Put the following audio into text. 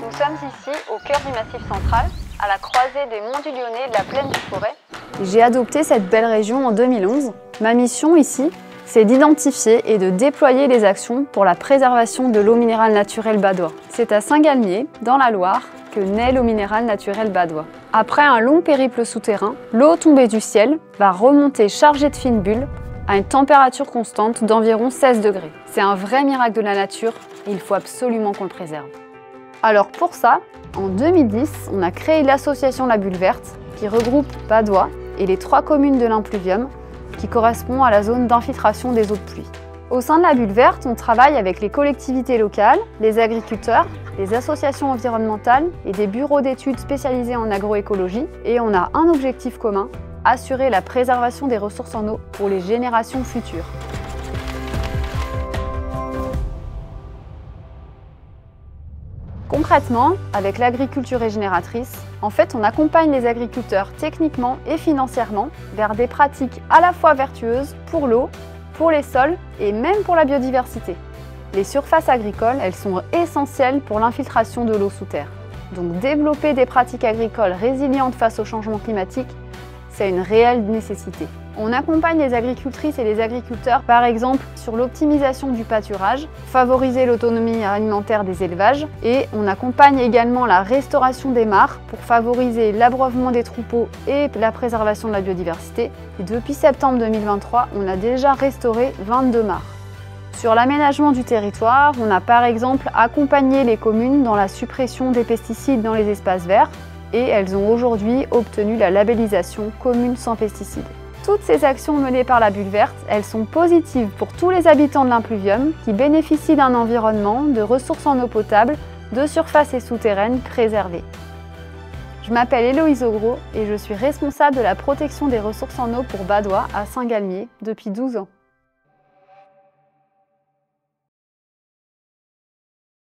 Nous sommes ici au cœur du Massif central, à la croisée des monts du Lyonnais et de la plaine du Forêt. J'ai adopté cette belle région en 2011. Ma mission ici, c'est d'identifier et de déployer les actions pour la préservation de l'eau minérale naturelle badois. C'est à Saint-Galmier, dans la Loire, que naît l'eau minérale naturelle badois. Après un long périple souterrain, l'eau tombée du ciel va remonter chargée de fines bulles à une température constante d'environ 16 degrés. C'est un vrai miracle de la nature et il faut absolument qu'on le préserve. Alors pour ça, en 2010, on a créé l'association La Bulle Verte qui regroupe Badois et les 3 communes de l'impluvium qui correspond à la zone d'infiltration des eaux de pluie. Au sein de La Bulle Verte, on travaille avec les collectivités locales, les agriculteurs, les associations environnementales et des bureaux d'études spécialisés en agroécologie. Et on a un objectif commun, assurer la préservation des ressources en eau pour les générations futures. Concrètement, avec l'agriculture régénératrice, en fait, on accompagne les agriculteurs techniquement et financièrement vers des pratiques à la fois vertueuses pour l'eau, pour les sols et même pour la biodiversité. Les surfaces agricoles, elles sont essentielles pour l'infiltration de l'eau sous terre. Donc développer des pratiques agricoles résilientes face au changement climatique, c'est une réelle nécessité. On accompagne les agricultrices et les agriculteurs, par exemple, sur l'optimisation du pâturage, favoriser l'autonomie alimentaire des élevages, et on accompagne également la restauration des mares pour favoriser l'abreuvement des troupeaux et la préservation de la biodiversité. Et depuis septembre 2023, on a déjà restauré 22 mares. Sur l'aménagement du territoire, on a par exemple accompagné les communes dans la suppression des pesticides dans les espaces verts, et elles ont aujourd'hui obtenu la labellisation commune sans pesticides. Toutes ces actions menées par La Bulle Verte, elles sont positives pour tous les habitants de l'impluvium qui bénéficient d'un environnement, de ressources en eau potable, de surface et souterraines préservées. Je m'appelle Héloïse Augros et je suis responsable de la protection des ressources en eau pour Badois à Saint-Galmier depuis 12 ans.